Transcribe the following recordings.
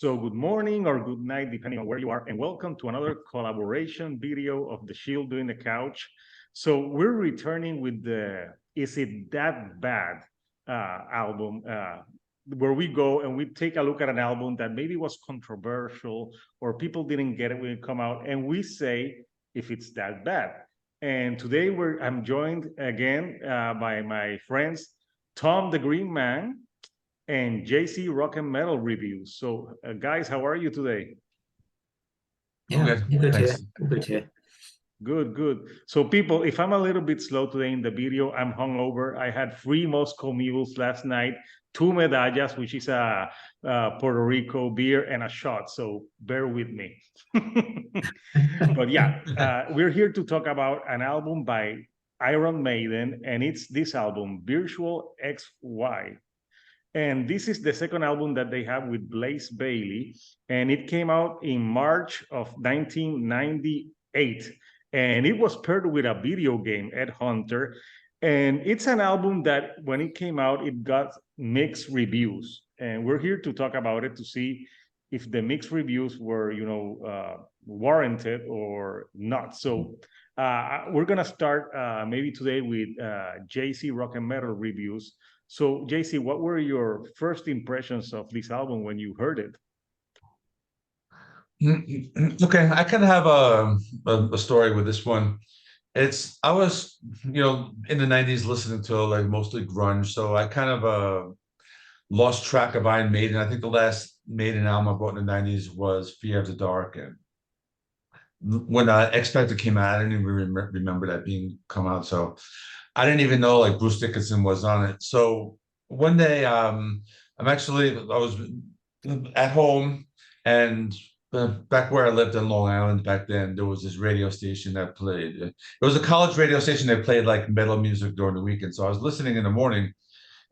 So good morning or good night, depending on where you are, and welcome to another collaboration video of The Shield Doing the Couch. So we're returning with the Is It That Bad album, where we go and we take a look at an album that maybe was controversial or people didn't get it when it come out, and we say if it's that bad. And today I'm joined again by my friends, Tom the Green Man and JC Rock and Metal Reviews. So guys, how are you today? Yeah, good here. Good here. Good. So people, if I'm a little bit slow today in the video, I'm hungover. I had 3 Moscow mules last night, 2 medallas, which is a Puerto Rico beer, and a shot. So bear with me. But yeah, we're here to talk about an album by Iron Maiden, and it's this album, Virtual XI. And this is the second album that they have with Blaze Bayley, and it came out in March of 1998. And it was paired with a video game, Ed Hunter. And it's an album that when it came out, it got mixed reviews. And we're here to talk about it to see if the mixed reviews were, warranted or not. So we're going to start maybe today with JC Rock and Metal Reviews. So, JC, what were your first impressions of this album when you heard it? Okay, I kind of have a story with this one. I was, in the 90s listening to like mostly grunge, so I kind of lost track of Iron Maiden. I think the last Maiden album I bought in the 90s was Fear of the Dark. And when X Factor came out, I didn't even remember that being come out. So I didn't even know like Bruce Dickinson was on it. So one day, I was at home, and back where I lived in Long Island back then, there was this radio station that played. It was a college radio station that played like metal music during the weekend. So I was listening in the morning,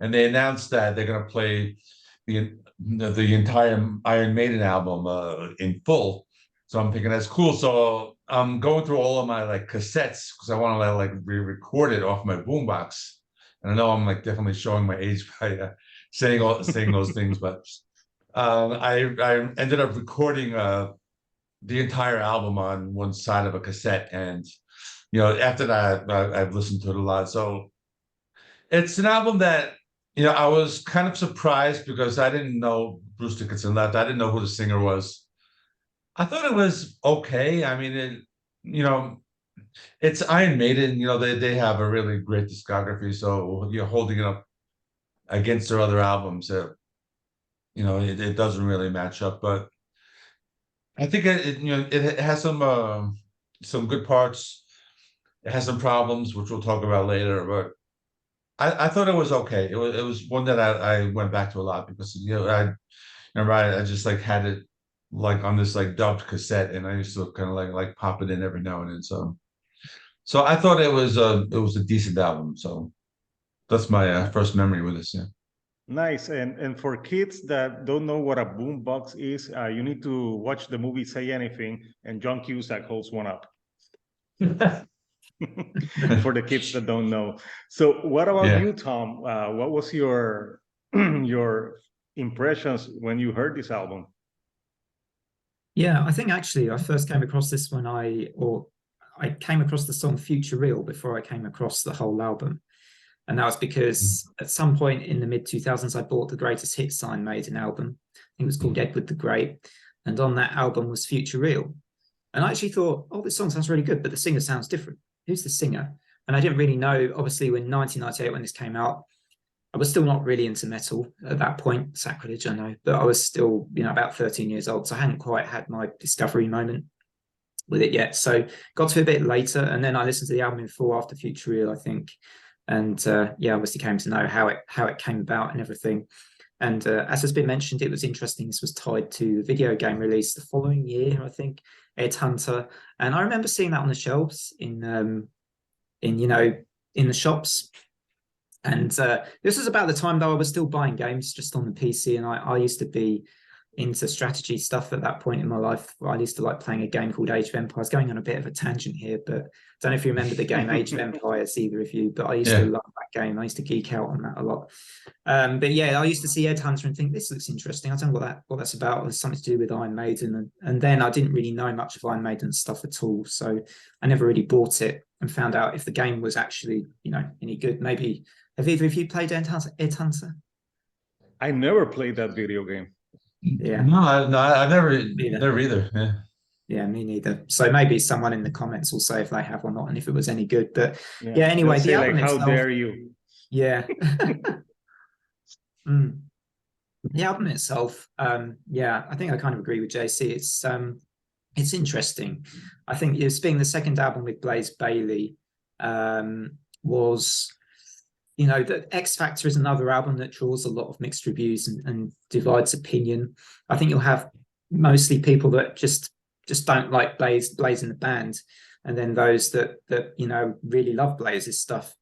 and they announced that they're going to play the entire Iron Maiden album in full. So I'm thinking that's cool. So I'm going through all of my like cassettes because I want to like re-record it off my boombox. And I know I'm like definitely showing my age by saying those things, but I ended up recording the entire album on one side of a cassette, and after that I've listened to it a lot. So it's an album that I was kind of surprised because I didn't know Bruce Dickinson left. I didn't know who the singer was. I thought it was okay. I mean, it's Iron Maiden. They have a really great discography. So you're holding it up against their other albums. It doesn't really match up. But I think it has some good parts. It has some problems, which we'll talk about later. But I thought it was okay. It was one that I went back to a lot because I remember I just like had it like on this like dubbed cassette, and I used to kind of like pop it in every now and then. So I thought it was a decent album. So that's my first memory with this. Yeah. Nice. And for kids that don't know what a boombox is, you need to watch the movie Say Anything, and John Cusack holds one up. For the kids that don't know. So what about you, Tom? What was your your impressions when you heard this album? Yeah, I think actually I first came across this when I came across the song Future Real before I came across the whole album. And that was because at some point in the mid-2000s, I bought the Greatest Hits Iron Maiden album. I think it was called Edward the Great. And on that album was Future Real. And I actually thought, oh, this song sounds really good, but the singer sounds different. Who's the singer? And I didn't really know, obviously, in 1998, when this came out, I was still not really into metal at that point. Sacrilege, I know. But I was still, about 13 years old. So I hadn't quite had my discovery moment with it yet. So got to a bit later. And then I listened to the album in full after Future Real, I think. And obviously came to know how it came about and everything. And as has been mentioned, it was interesting. This was tied to a video game release the following year, I think, Ed Hunter. And I remember seeing that on the shelves in the shops. And this was about the time though I was still buying games just on the PC, and I used to be into strategy stuff at that point in my life. I used to like playing a game called Age of Empires. Going on a bit of a tangent here, but I don't know if you remember the game Age of Empires, either of you, but I used to love that game. I used to geek out on that a lot. But yeah, I used to see Headhunter and think, this looks interesting. I don't know what that's about. It's something to do with Iron Maiden. And then I didn't really know much of Iron Maiden stuff at all. So I never really bought it and found out if the game was actually, you know, any good. Maybe, have either of you played Headhunter? I never played that video game. Yeah. No, I've never either. Yeah. Yeah, me neither. So maybe someone in the comments will say if they have or not, and if it was any good. But yeah, anyway, they'll the say, album like, itself, how dare you? Yeah. The album itself, yeah, I think I kind of agree with JC. It's interesting. I think it's being the second album with Blaze Bayley, was, you know, the X Factor is another album that draws a lot of mixed reviews and divides opinion. I think you'll have mostly people that just don't like Blaze in the band, and then those that you know really love Blaze's stuff.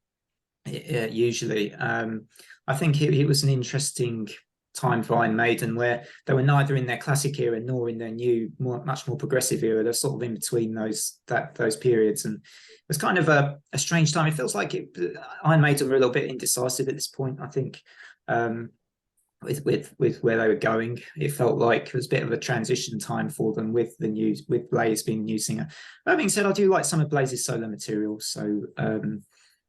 Usually, I think it was an interesting time for Iron Maiden, where they were neither in their classic era nor in their new, much more progressive era. They're sort of in between those periods, and it was kind of a strange time. It feels like Iron Maiden were a little bit indecisive at this point, I think. With where they were going, it felt like it was a bit of a transition time for them with Blaze being new singer. That being said, I do like some of Blaze's solo material, so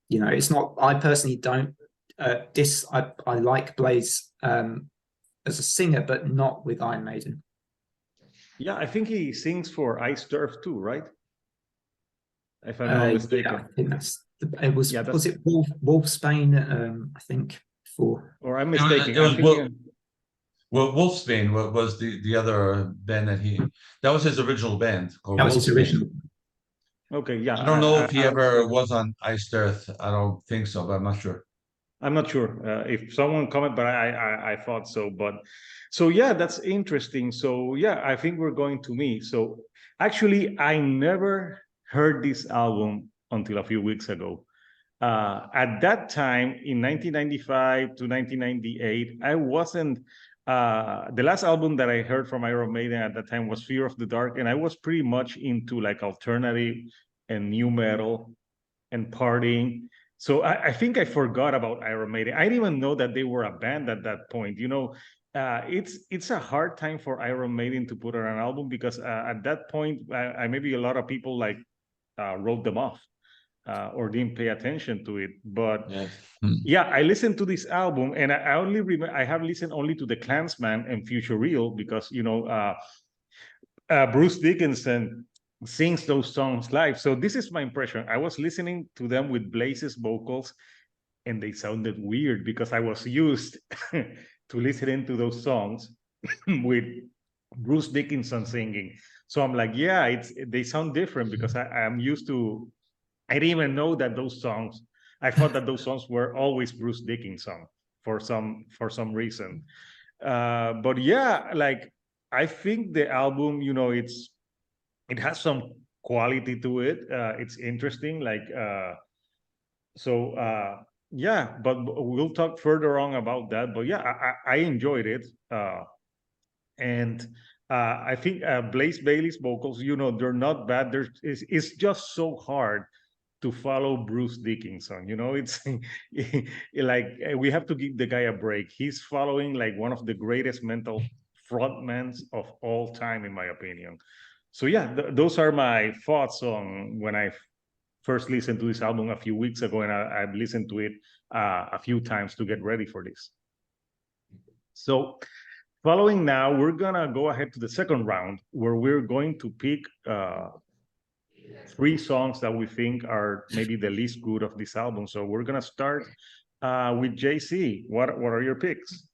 you know, it's not, I personally don't I like Blaze as a singer, but not with Iron Maiden. Yeah, I think he sings for Iced Earth too, right? If I'm not mistaken. Yeah, I think was it Wolfsbane? I think before. Or I'm mistaken. Well, Wolfsbane was the other band that was his original band. That was his original. Okay, yeah. I don't know if he ever was on Iced Earth. I don't think so, but I'm not sure. I'm not sure if someone comment, but I thought so. But so yeah, that's interesting. So yeah, I think we're going to me. So actually, I never heard this album until a few weeks ago. At that time, in 1995 to 1998, I wasn't. The last album that I heard from Iron Maiden at that time was Fear of the Dark, and I was pretty much into like alternative and new metal and partying. So I think I forgot about Iron Maiden. I didn't even know that they were a band at that point. You know, it's a hard time for Iron Maiden to put out an album because at that point, maybe a lot of people like wrote them off or didn't pay attention to it. But yeah, I listened to this album, and I only remember I have listened only to the Clansman and Future Real because you know Bruce Dickinson sings those songs live. So this is my impression. I was listening to them with Blaze's vocals, and they sounded weird because I was used to listening to those songs with Bruce Dickinson singing. So I'm like, yeah, they sound different because I'm used to. I didn't even know that those songs. I thought that those songs were always Bruce Dickinson for some reason. But yeah, like I think the album, you know, it has some quality to it. It's interesting, like yeah. But we'll talk further on about that. But yeah, I enjoyed it, and I think Blaze Bayley's vocals, you know, they're not bad. It's just so hard to follow Bruce Dickinson. You know, it's like we have to give the guy a break. He's following like one of the greatest mental frontmans of all time, in my opinion. So yeah, those are my thoughts on when I first listened to this album a few weeks ago, and I've listened to it a few times to get ready for this. So following now, we're gonna go ahead to the second round where we're going to pick 3 songs that we think are maybe the least good of this album. So we're gonna start with JC. What are your picks?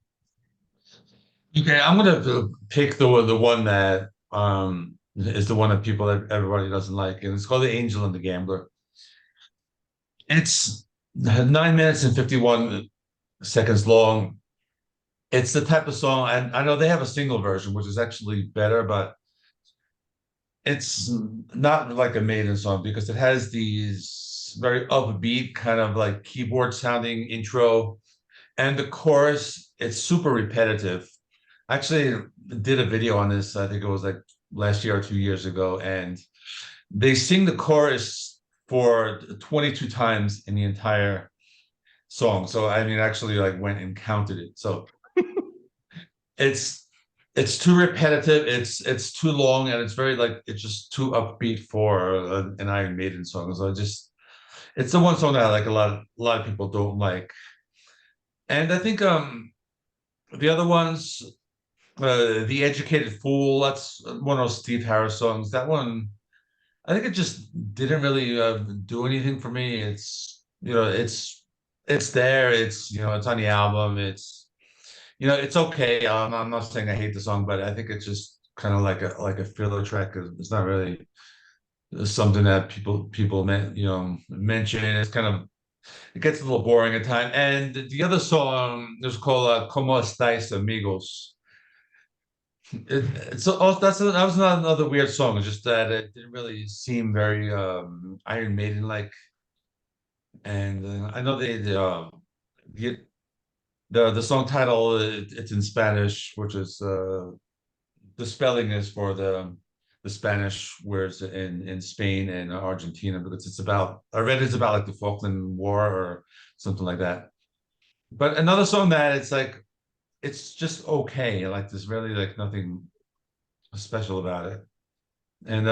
Okay, I'm gonna pick the one that is the one that everybody doesn't like, and it's called The Angel and the Gambler. It's 9 minutes and 51 seconds long. It's the type of song, and I know they have a single version, which is actually better, but it's not like a Maiden song because it has these very upbeat kind of like keyboard sounding intro, and the chorus, it's super repetitive. actually did a video on this. I think it was like last year or 2 years ago, and they sing the chorus for 22 times in the entire song. So I mean, actually, like went and counted it. So it's it's too repetitive. It's too long, and it's very like it's just too upbeat for an Iron Maiden song. So it's the one song that like a lot of people don't like. And I think the other ones, The Educated Fool, that's one of those Steve Harris songs. That one, I think it just didn't really do anything for me. It's there. It's on the album. It's okay. I'm not saying I hate the song, but I think it's just kind of like a filler track. It's not really something that mention. It's kind of it gets a little boring at times. And the other song is called "Como Estáis, Amigos." That was not another weird song. It's just that it didn't really seem very Iron Maiden like. And I know the the song title it's in Spanish, which is the spelling is for the Spanish words in Spain and Argentina, because I read it's about like the Falkland War or something like that. But another song that it's just okay. Like there's really like nothing special about it. And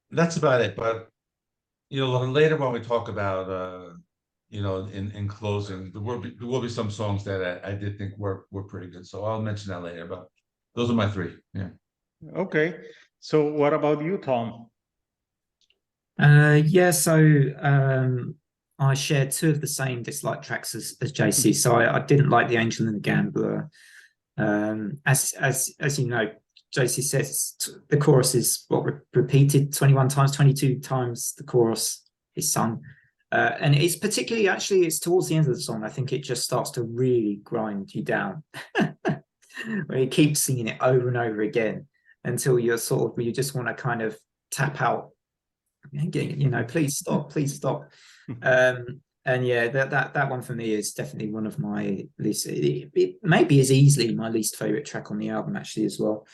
that's about it. But later when we talk about in closing, there will be some songs that I did think were pretty good. So I'll mention that later. But those are my three. Yeah. Okay. So what about you, Tom? Yeah, so I shared two of the same dislike tracks as JC. So I didn't like The Angel and the Gambler. As you know, JC says the chorus is repeated 21 times, 22 times the chorus is sung. And it's particularly it's towards the end of the song. I think it just starts to really grind you down. Where he keeps singing it over and over again until you just want to kind of tap out. Please stop, please stop. And yeah, that one for me is definitely one of my least. It maybe is easily my least favorite track on the album, actually, as well.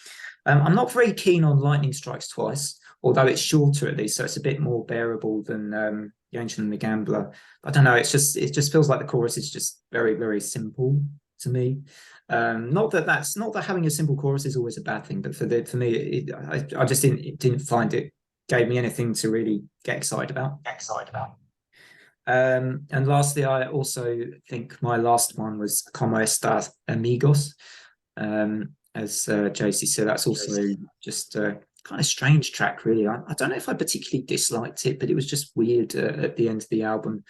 I'm not very keen on Lightning Strikes Twice, although it's shorter at least, so it's a bit more bearable than The Angel and the Gambler. I don't know. It just feels like the chorus is just very, very simple to me. Not that having a simple chorus is always a bad thing, but for me, I just didn't find it gave me anything to really get excited about. And lastly, I also think my last one was Como Estas Amigos. As JC said, that's also just a kind of strange track, really. I don't know if I particularly disliked it, but it was just weird at the end of the album.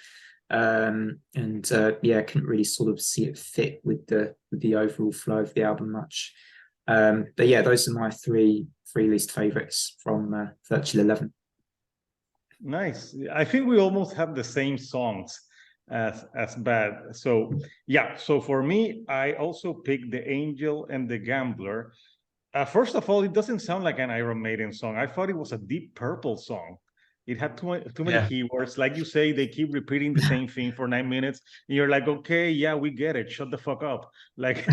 Yeah, I couldn't really sort of see it fit with the overall flow of the album much. But yeah, those are my three least favorites from Virtual 11. Nice. I think we almost have the same songs as bad. So yeah. So for me, I also picked The Angel and the Gambler. First of all, it doesn't sound like an Iron Maiden song. I thought it was a Deep Purple song. It had too many keywords. Like you say, they keep repeating the same thing for 9 minutes. And you're like, okay, yeah, we get it. Shut the fuck up. Like,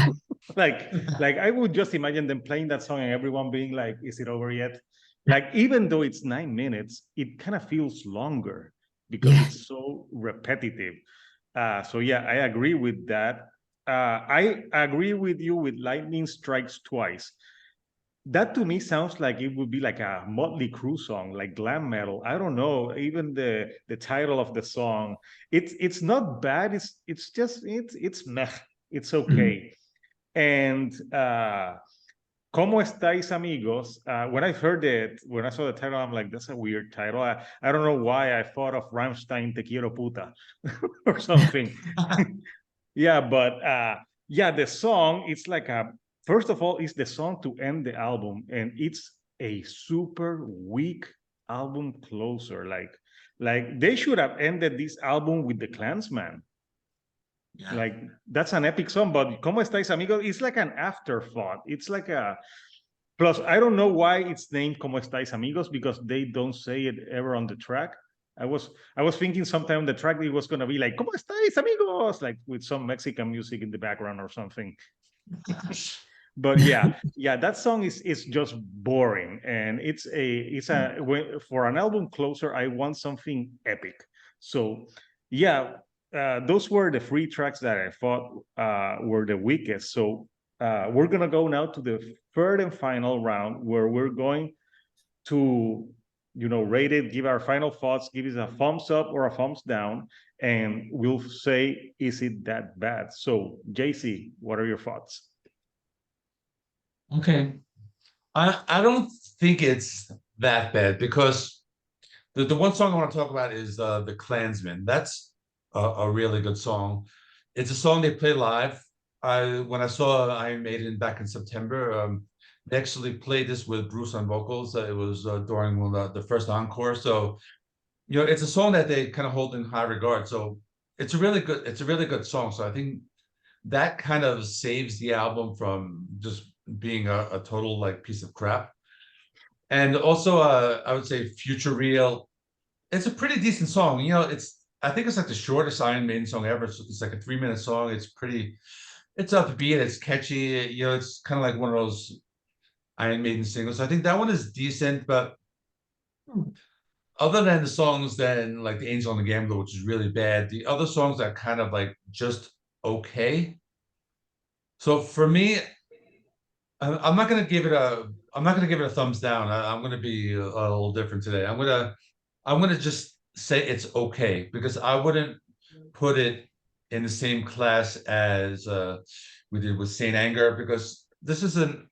like I would just imagine them playing that song and everyone being like, is it over yet? Like, even though it's 9 minutes, it kind of feels longer because it's so repetitive. So yeah, I agree with that. I agree with you with Lightning Strikes Twice. That to me sounds like it would be like a Motley Crue song, like glam metal. I don't know. Even the title of the song, it's not bad. It's meh. It's okay. And Como Estáis, Amigos? When I saw the title, I'm like, that's a weird title. I don't know why I thought of Rammstein Te Quiero Puta or something. Yeah, but yeah, the song, it's like first of all, it's the song to end the album, and it's a super weak album closer. Like they should have ended this album with The Clansman. Yeah. Like that's an epic song, but Como Estáis, Amigos? It's like an afterthought. It's like a plus. I don't know why it's named Como Estáis, Amigos, because they don't say it ever on the track. I was thinking sometime on the track it was gonna be like "Cómo estáis, amigos," like with some Mexican music in the background or something. But yeah, yeah, that song is just boring, and for an album closer, I want something epic. So yeah, those were the three tracks that I thought were the weakest. So we're gonna go now to the third and final round, where we're going to rate it, give our final thoughts, give it a thumbs up or a thumbs down, and we'll say, is it that bad? So JC, what are your thoughts? Okay. I don't think it's that bad, because the one song I want to talk about is the Klansman. That's a really good song. It's a song they play live. When I saw Iron Maiden back in September, they actually played this with Bruce on vocals. It was during one of the first encore. So it's a song that they kind of hold in high regard. So it's a really good song. So I think that kind of saves the album from just being a total like piece of crap. And also, I would say Future Real. It's a pretty decent song. I think it's like the shortest Iron Maiden song ever. It's like a 3-minute song. It's upbeat. It's catchy. It's kind of like one of those Iron Maiden singles. So I think that one is decent. But other than the songs, then like the Angel and the Gambler, which is really bad, the other songs are kind of like just okay. So for me, I'm not gonna give it a thumbs down. I'm gonna be a little different today. I'm gonna just say it's okay, because I wouldn't put it in the same class as we did with Saint Anger, because this is an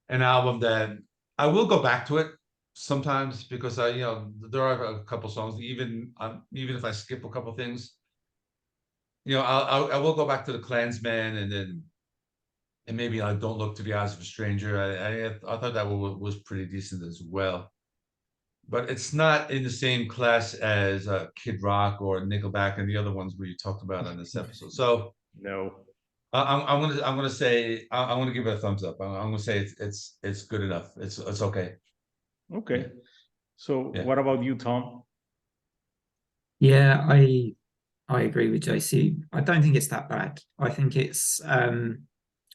album that I will go back to it sometimes, because there are a couple songs, even if I skip a couple things, I will go back to the Klansman, and maybe I Don't Look to the Eyes of a Stranger. I thought that was pretty decent as well, but it's not in the same class as Kid Rock or Nickelback and the other ones we talked about on this episode. So No. I'm gonna say I'm gonna give it a thumbs up. I'm gonna say it's good enough. It's okay. Okay. Yeah. So Yeah. what about you, Tom? Yeah, I agree with JC. I don't think it's that bad. I think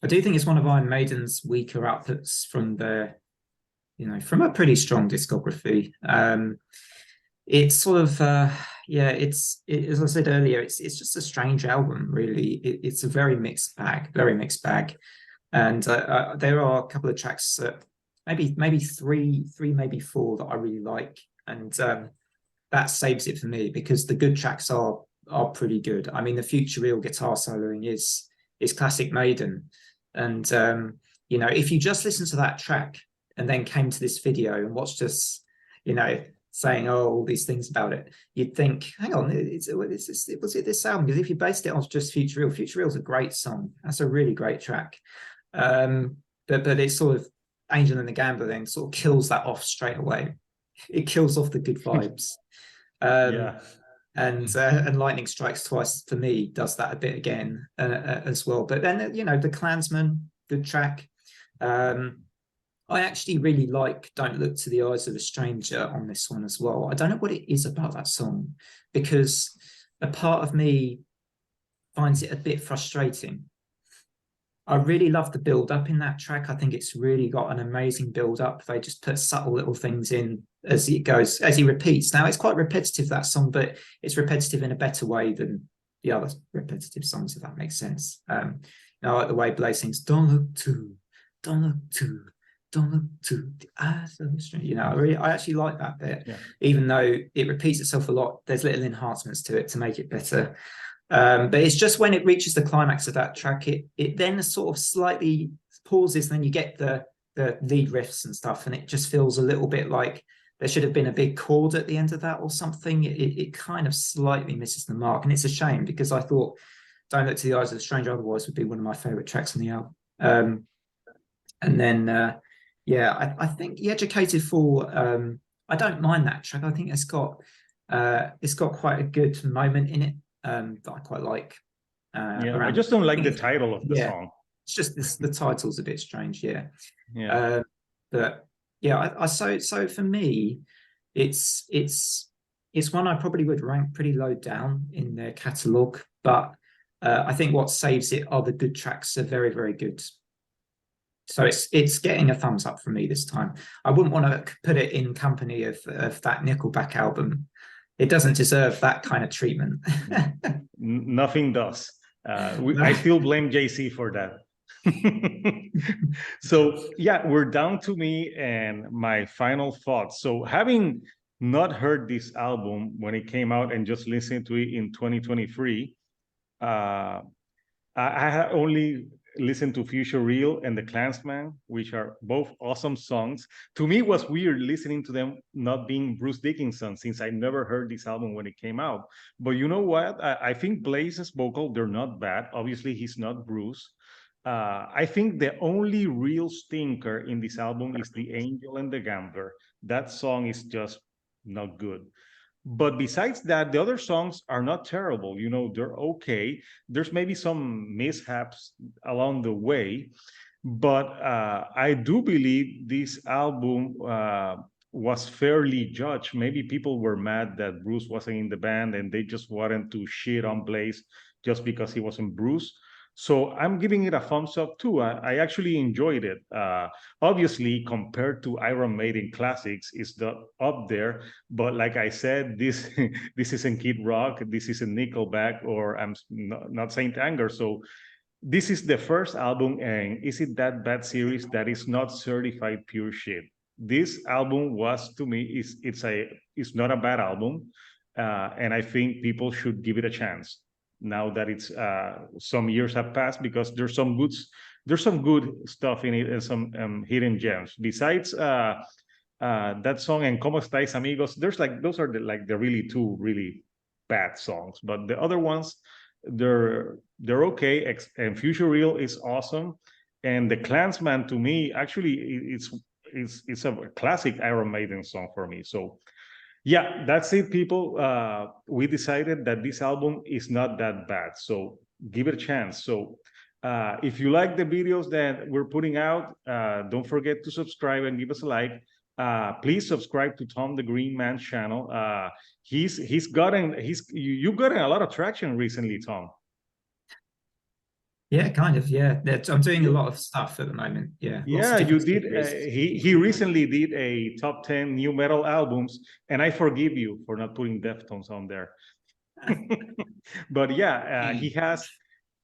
I do think it's one of Iron Maiden's weaker outputs from from a pretty strong discography. It's sort of as I said earlier, it's just a strange album, really. It's a very mixed bag, and there are a couple of tracks that maybe three, maybe four that I really like, and that saves it for me, because the good tracks are pretty good. I mean, the Future Real guitar soloing is classic Maiden, and if you just listen to that track and then came to this video and watched us, saying all these things about it, you'd think, hang on, was it this album? Because if you based it on just Future Real is a great song. That's a really great track. But it's sort of Angel and the Gambler then sort of kills that off straight away. It kills off the good vibes. Yeah. And Lightning Strikes Twice for me does that a bit again as well. But then the Klansman, good track. I actually really like Don't Look to the Eyes of a Stranger on this one as well. I don't know what it is about that song, because a part of me finds it a bit frustrating. I really love the build up in that track. I think it's really got an amazing build up. They just put subtle little things in as it goes, as he repeats. Now, it's quite repetitive, that song, but it's repetitive in a better way than the other repetitive songs, if that makes sense. I like the way Blaze sings, don't look to the eyes of the stranger. I actually like that bit, even though it repeats itself a lot. There's little enhancements to it to make it better. But it's just when it reaches the climax of that track, it then sort of slightly pauses, and then you get the lead riffs and stuff, and it just feels a little bit like there should have been a big chord at the end of that or something. It kind of slightly misses the mark, and it's a shame, because I thought Don't Look to the Eyes of the Stranger otherwise would be one of my favorite tracks on the album. And then I think The Educated Fool, I don't mind that track. I think it's got quite a good moment in it that I quite like. I just don't like the title of the song. It's just the title's a bit strange. Yeah. But yeah, so for me, it's one I probably would rank pretty low down in their catalogue, but I think what saves it are the good tracks are very, very good. So it's getting a thumbs up from me this time. I wouldn't want to put it in company of that Nickelback album. It doesn't deserve that kind of treatment. Nothing does. I still blame JC for that. So yeah, we're down to me and my final thoughts. So having not heard this album when it came out and just listened to it in 2023, I had only listened to Future Real and The Clansman, which are both awesome songs. To me, it was weird listening to them not being Bruce Dickinson, since I never heard this album when it came out. But you know what? I think Blaze's vocal, they're not bad. Obviously, he's not Bruce. I think the only real stinker in this album is The Angel and the Gambler. That song is just not good. But besides that, the other songs are not terrible. You know, they're okay. There's maybe some mishaps along the way, but I do believe this album was fairly judged. Maybe people were mad that Bruce wasn't in the band and they just wanted to shit on Blaze just because he wasn't Bruce. So I'm giving it a thumbs up too. I actually enjoyed it. Obviously, compared to Iron Maiden classics, it's up there. But like I said, this this isn't Kid Rock, this isn't Nickelback, or I'm not Saint Anger. So this is the first album, and Is It That Bad series that is not certified pure shit. This album was, to me, it's not a bad album, and I think people should give it a chance now that it's some years have passed, because there's some good stuff in it and some hidden gems. Besides that song and Como Estáis Amigos, there's like those are the really two really bad songs, but the other ones they're okay. And Future Real is awesome, and The Clansman to me actually it's a classic Iron Maiden song for me. So yeah, that's it, people. We decided that this album is not that bad, so give it a chance. So if you like the videos that we're putting out, don't forget to subscribe and give us a like. Please subscribe to Tom the Green Man's channel. You've gotten a lot of traction recently, Tom. Yeah, kind of. Yeah, I'm doing a lot of stuff at the moment. Yeah, lots of Yeah, you different did. series. He recently did a top 10 new metal albums, and I forgive you for not putting Deftones on there. But yeah, he has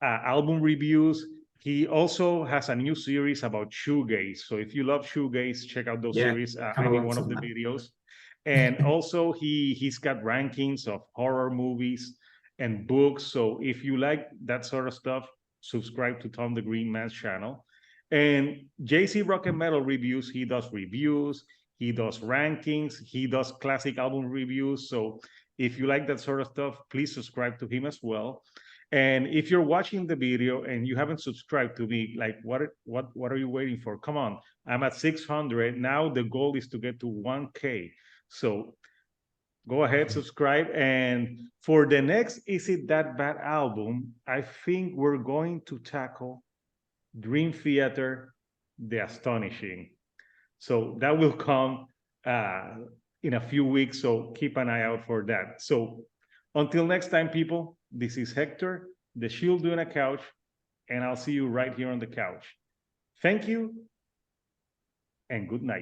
album reviews. He also has a new series about shoegaze. So if you love shoegaze, check out those series. I did one of the videos. And also he's got rankings of horror movies and books. So if you like that sort of stuff, subscribe to Tom the Green Man's channel. And JC Rock and Metal Reviews, he does reviews, he does rankings, he does classic album reviews. So if you like that sort of stuff, please subscribe to him as well. And if you're watching the video and you haven't subscribed to me, like what are you waiting for? Come on, I'm at 600. Now the goal is to get to 1K. So go ahead, subscribe. And for the next Is It That Bad album, I think we're going to tackle Dream Theater, The Astonishing. So that will come in a few weeks, so keep an eye out for that. So until next time, people, this is Hector, the Shield doing a couch, and I'll see you right here on the couch. Thank you, and good night.